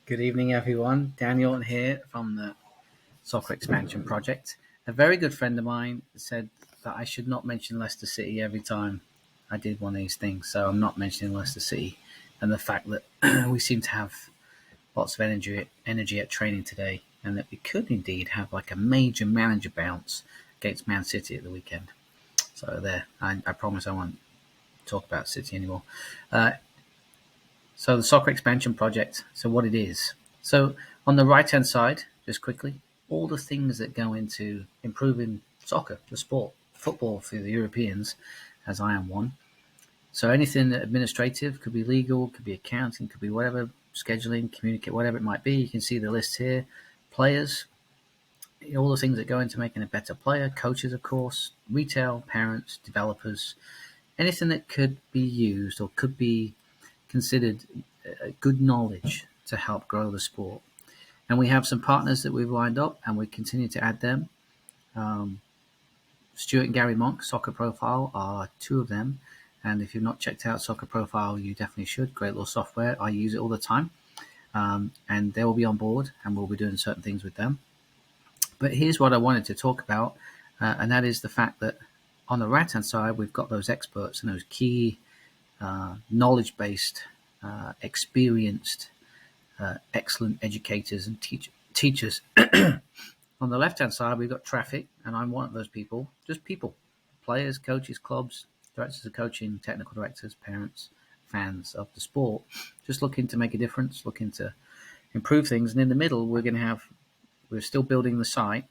Good evening, everyone. Daniel here from the Soccer Expansion Project. A very good friend of mine said that I should not mention Leicester City every time I did one of these things, so I'm not mentioning Leicester City and the fact that we seem to have lots of energy at training today, and that we could indeed have like a major manager bounce against Man City at the weekend. So there, I promise I won't talk about City anymore. Uh, So the soccer expansion project. So what it is. So on the right hand side, just quickly, all the things that go into improving soccer, the sport, football for the Europeans, as I am one. So anything administrative, could be legal, could be accounting, could be whatever, scheduling, communicate, whatever it might be. You can see the list here. Players, all the things that go into making a better player, coaches, of course, retail, parents, developers, anything that could be used or could be considered good knowledge to help grow the sport. And we have some partners that we've lined up, and we continue to add them. Um, Stuart and Gary Monk, Soccer Profile, are two of them. And if you've not checked out Soccer Profile, you definitely should. Great little software. I use it all the time. And they will be on board, and we'll be doing certain things with them. But here's what I wanted to talk about, and that is the fact that on the right-hand side, we've got those experts and those key knowledge-based, experienced, excellent educators and teachers. On the left-hand side, we've got traffic, and I'm one of those people, just people, players, coaches, clubs, directors of coaching, technical directors, parents, fans of the sport, just looking to make a difference, looking to improve things. And in the middle, we're still building the site.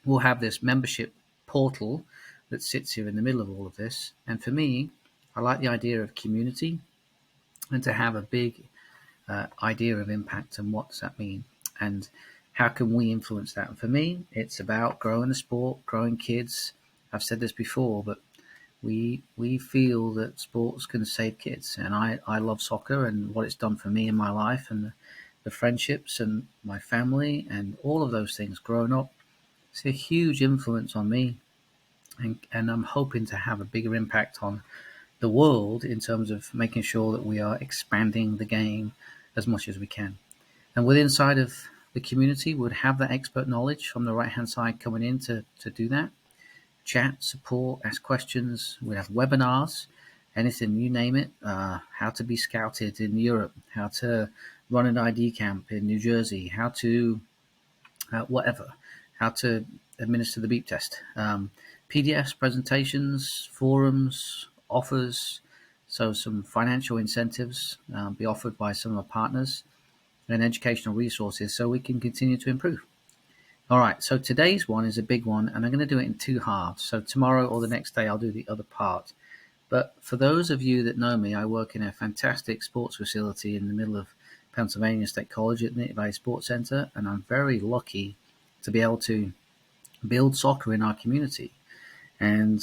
We'll have this membership portal that sits here in the middle of all of this. And for me, I like the idea of community and to have a big idea of impact and what does that mean and how can we influence that. And for me, it's about growing the sport, growing kids. I've said this before, but we feel that sports can save kids, and I love soccer and what it's done for me in my life and the friendships and my family and all of those things growing up. It's a huge influence on me, and I'm hoping to have a bigger impact on the world in terms of making sure that we are expanding the game as much as we can. And within inside of the community, would have that expert knowledge from the right-hand side coming in to do that. Chat, support, ask questions. We have webinars, anything, you name it. How to be scouted in Europe, how to run an ID camp in New Jersey, how to whatever, how to administer the beep test. PDFs, presentations, forums, offers, so some financial incentives be offered by some of our partners and educational resources so we can continue to improve. All right, so today's one is a big one, and I'm going to do it in two halves. So tomorrow or the next day, I'll do the other part. But for those of you that know me, I work in a fantastic sports facility in the middle of Pennsylvania State College at the Nittany Valley Sports Center, and I'm very lucky to be able to build soccer in our community. And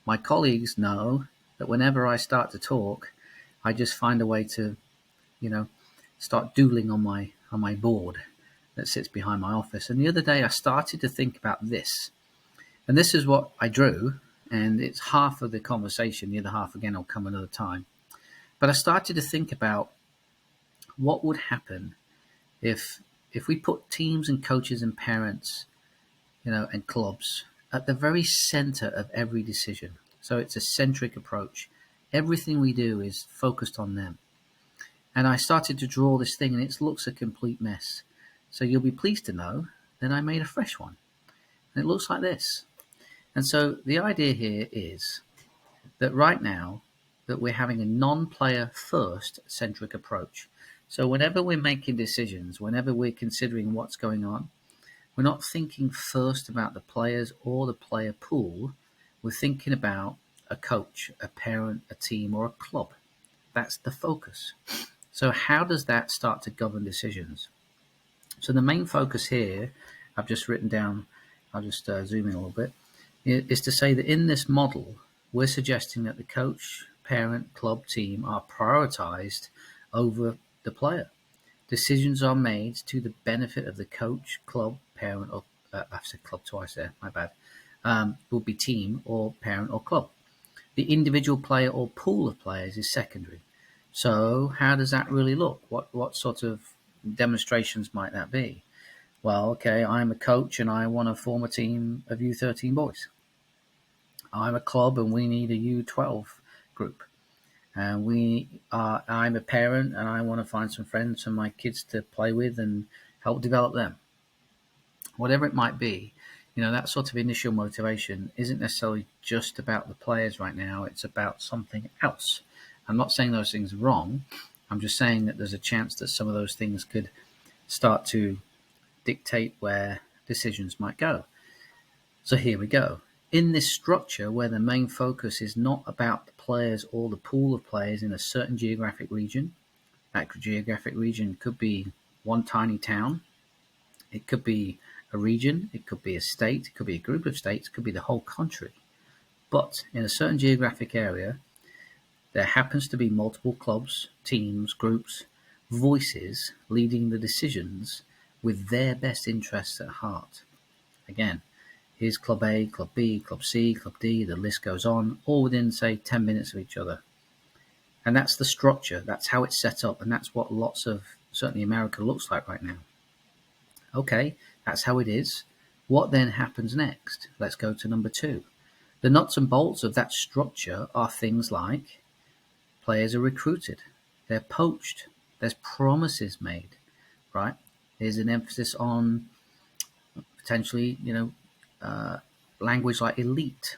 my colleagues know that whenever I start to talk, I just find a way to, start doodling on my board that sits behind my office. And the other day I started to think about this. And this is what I drew, and it's half of the conversation. The other half, again, will come another time. But I started to think about what would happen if we put teams and coaches and parents, and clubs at the very center of every decision. So it's a centric approach. Everything we do is focused on them. And I started to draw this thing, and it looks a complete mess. So you'll be pleased to know that I made a fresh one. And it looks like this. And so the idea here is that right now that we're having a non-player first centric approach. So whenever we're making decisions, whenever we're considering what's going on, we're not thinking first about the players or the player pool. We're thinking about a coach, a parent, a team, or a club. That's the focus. So how does that start to govern decisions? So the main focus here, I've just written down, I'll just zoom in a little bit, is to say that in this model, we're suggesting that the coach, parent, club, team are prioritized over the player. Decisions are made to the benefit of the coach, club, parent, or I've said club twice there, my bad. Would be team or parent or club. The individual player or pool of players is secondary. So how does that really look? What sort of demonstrations might that be? Well, okay, I'm a coach and I want to form a team of U13 boys. I'm a club and we need a U12 group. And I'm a parent and I want to find some friends for my kids to play with and help develop them. Whatever it might be, that sort of initial motivation isn't necessarily just about the players right now. It's about something else. I'm not saying those things are wrong. I'm just saying that there's a chance that some of those things could start to dictate where decisions might go. So here we go. In this structure where the main focus is not about the players or the pool of players in a certain geographic region, that geographic region could be one tiny town, it could be a region, it could be a state, it could be a group of states, it could be the whole country. But in a certain geographic area, there happens to be multiple clubs, teams, groups, voices leading the decisions with their best interests at heart. Again, here's Club A, Club B, Club C, Club D, the list goes on, all within, say, 10 minutes of each other. And that's the structure, that's how it's set up, and that's what lots of, certainly America, looks like right now. Okay, that's how it is. What then happens next? Let's go to number 2. The nuts and bolts of that structure are things like players are recruited, they're poached, there's promises made, right? There's an emphasis on potentially, language like elite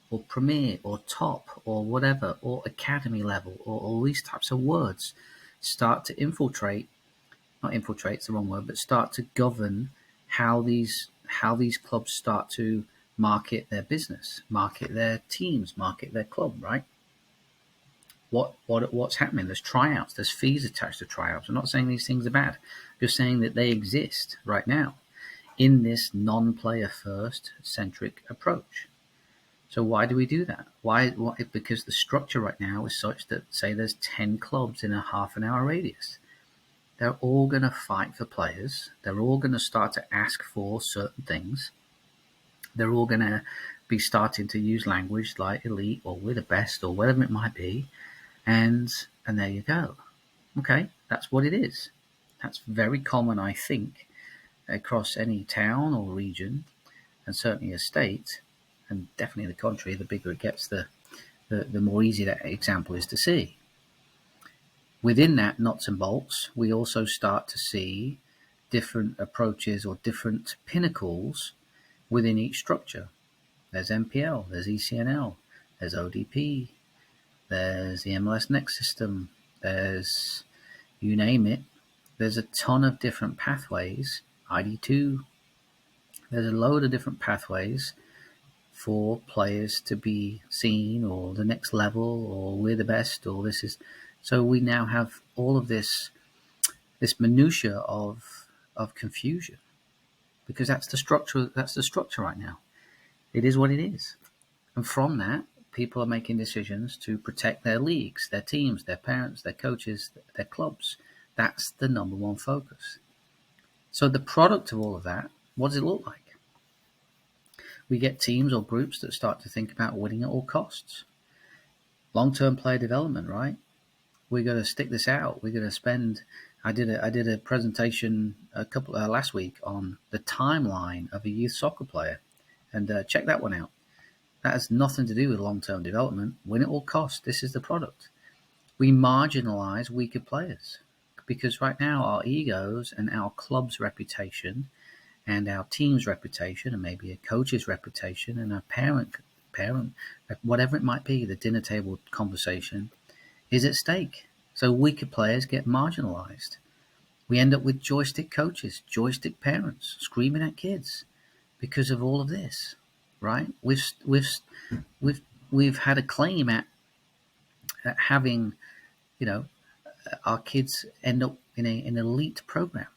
or premier or top or whatever, or academy level, or all these types of words start to infiltrate, not infiltrate, it's the wrong word, but start to govern how these clubs start to market their business, market their teams, market their club, right? What's happening? There's tryouts, there's fees attached to tryouts. I'm not saying these things are bad. I'm just saying that they exist right now in this non-player first centric approach. So why do we do that? Why? Because the structure right now is such that, say there's 10 clubs in a half an hour radius. They're all going to fight for players. They're all going to start to ask for certain things. They're all going to be starting to use language like elite or we're the best or whatever it might be. And there you go. Okay, that's what it is. That's very common, I think, across any town or region, and certainly a state, and definitely the country. The bigger it gets, the more easy that example is to see. Within that nuts and bolts, we also start to see different approaches or different pinnacles within each structure. There's MPL, there's ECNL, there's ODP, there's the MLS Next system, there's, you name it, there's a ton of different pathways, ID2, there's a load of different pathways for players to be seen, or the next level, or we're the best, or this is. So we now have all of this minutia of confusion, because that's the structure right now. It is what it is. And from that, people are making decisions to protect their leagues, their teams, their parents, their coaches, their clubs. That's the number one focus. So the product of all of that, what does it look like? We get teams or groups that start to think about winning at all costs. Long-term player development, right? We're going to stick this out. We're going to spend. I did a presentation last week on the timeline of a youth soccer player, and check that one out. That has nothing to do with long-term development. Win at all costs. This is the product. We marginalize weaker players because right now our egos and our club's reputation and our team's reputation and maybe a coach's reputation and a parent, whatever it might be, the dinner table conversation is at stake. So weaker players get marginalized. We end up with joystick coaches, joystick parents screaming at kids because of all of this. Right? We've had a claim at having, our kids end up in an elite program.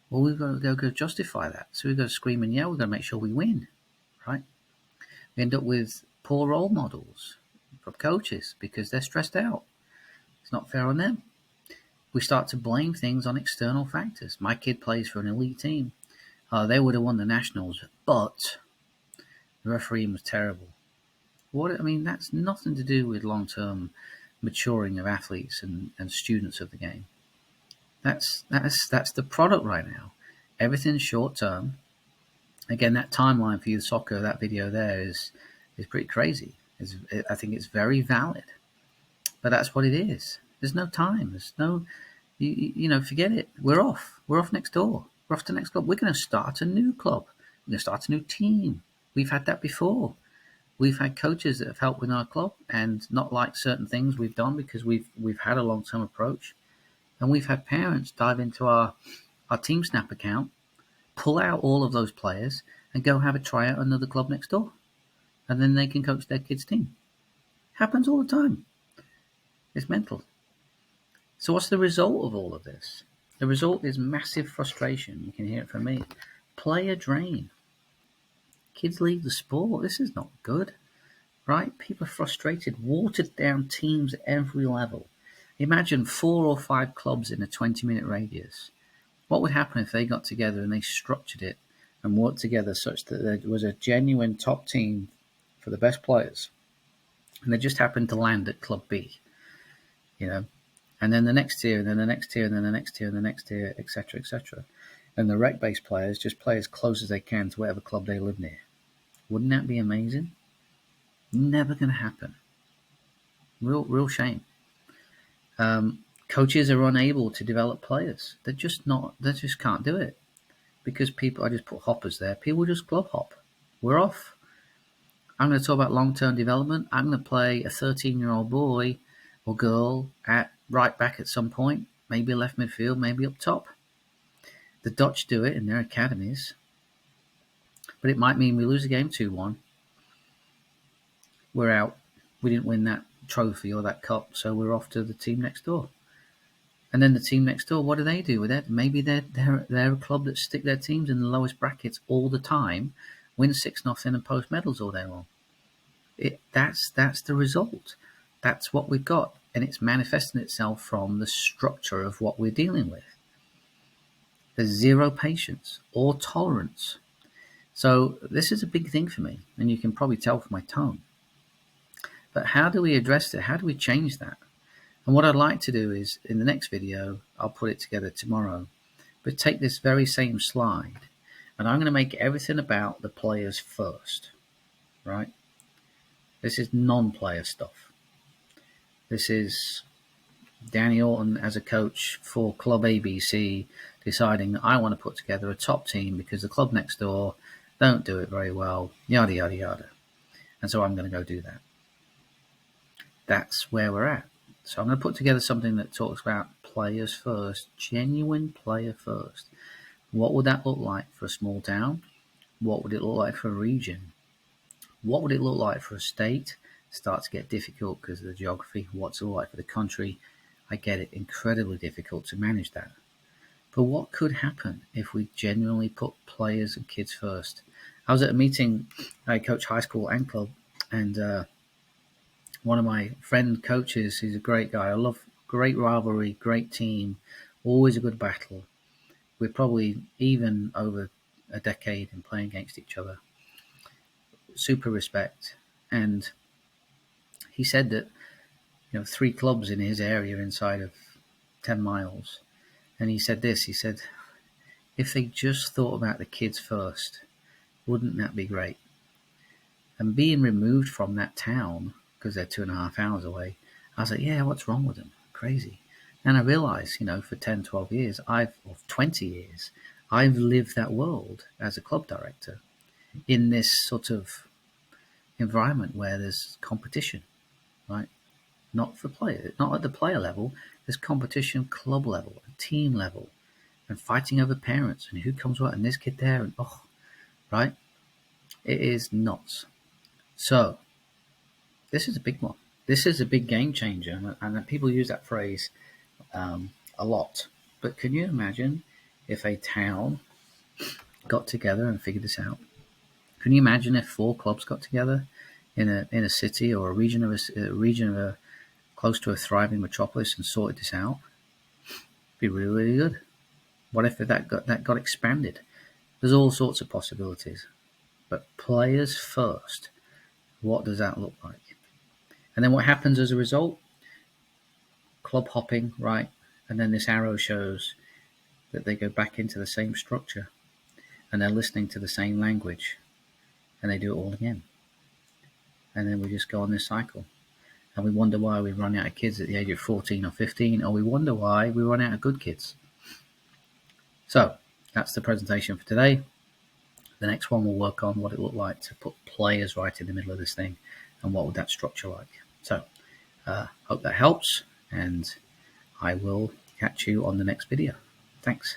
Well, we've got to go justify that. So we've got to scream and yell. We've got to make sure we win, right? We end up with poor role models from coaches because they're stressed out. It's not fair on them. We start to blame things on external factors. My kid plays for an elite team. They would have won the nationals, but the refereeing was terrible. That's nothing to do with long-term maturing of athletes and students of the game. That's the product right now. Everything's short term. Again, that timeline for youth soccer, that video there is pretty crazy. I think it's very valid, but that's what it is. There's no time. There's no, forget it. We're off. We're off next door. We're off to the next club. We're going to start a new club. We're going to start a new team. We've had that before. We've had coaches that have helped with our club and not like certain things we've done because we've had a long-term approach. And we've had parents dive into our Team Snap account, pull out all of those players, and go have a try at another club next door. And then they can coach their kids' team. Happens all the time. It's mental. So what's the result of all of this? The result is massive frustration. You can hear it from me. Player drain. Kids leave the sport. This is not good, right? People are frustrated. Watered down teams at every level. Imagine 4 or 5 clubs in a 20-minute radius. What would happen if they got together and they structured it and worked together such that there was a genuine top team for the best players, and they just happened to land at Club B, and then the next tier, and then the next tier, and then the next tier, and the next tier, etc., etc. And the rec-based players just play as close as they can to whatever club they live near. Wouldn't that be amazing? Never going to happen. Real shame. Coaches are unable to develop players. They just can't do it because people. I just put hoppers there. People just club hop. We're off. I'm going to talk about long-term development. I'm going to play a 13-year-old boy or girl at right back at some point, maybe left midfield, maybe up top. The Dutch do it in their academies, but it might mean we lose a game 2-1. We're out. We didn't win that trophy or that cup, so we're off to the team next door. And then the team next door, what do they do with it? Maybe they're a club that stick their teams in the lowest brackets all the time, win 6-0 and post medals all day long. That's the result. That's what we've got, and it's manifesting itself from the structure of what we're dealing with. There's zero patience or tolerance. So this is a big thing for me, and you can probably tell from my tone. But how do we address it? How do we change that? And what I'd like to do is, in the next video, I'll put it together tomorrow, but take this very same slide, and I'm going to make everything about the players first, right? This is non-player stuff. This is Danny Orton as a coach for Club ABC deciding that I want to put together a top team because the club next door don't do it very well, yada, yada, yada. And so I'm going to go do that. That's where we're at. So I'm going to put together something that talks about players first, genuine player first. What would that look like for a small town? What would it look like for a region? What would it look like for a state? It starts to get difficult because of the geography. What's it look like for the country? I get it, incredibly difficult to manage that. But what could happen if we genuinely put players and kids first? I was at a meeting, I coach high school and club, and one of my friend coaches, he's a great guy. I love great rivalry, great team, always a good battle. We're probably even over a decade in playing against each other. Super respect. And he said that, 3 clubs in his area inside of 10 miles. And he said this, he said, if they just thought about the kids first, wouldn't that be great? And being removed from that town, because they're 2.5 hours away, I was like, yeah, what's wrong with them? Crazy. And I realized, for 10, 12 years, or 20 years, I've lived that world as a club director in this sort of environment where there's competition, right? Not for players, not at the player level. There's competition club level, team level, and fighting over parents and who comes what and this kid there and right? It is nuts. So this is a big one. This is a big game changer, and people use that phrase a lot. But can you imagine if a town got together and figured this out? Can you imagine if 4 clubs got together in a city or a region of a close to a thriving metropolis and sorted this out? It'd be really, really good. What if that got expanded? There's all sorts of possibilities. But players first, what does that look like? And then what happens as a result? Club hopping, right? And then this arrow shows that they go back into the same structure and they're listening to the same language and they do it all again. And then we just go on this cycle. And we wonder why we run out of kids at the age of 14 or 15, or we wonder why we run out of good kids. So that's the presentation for today. The next one will work on what it looked like to put players right in the middle of this thing and what would that structure like. So hope that helps, and I will catch you on the next video. Thanks.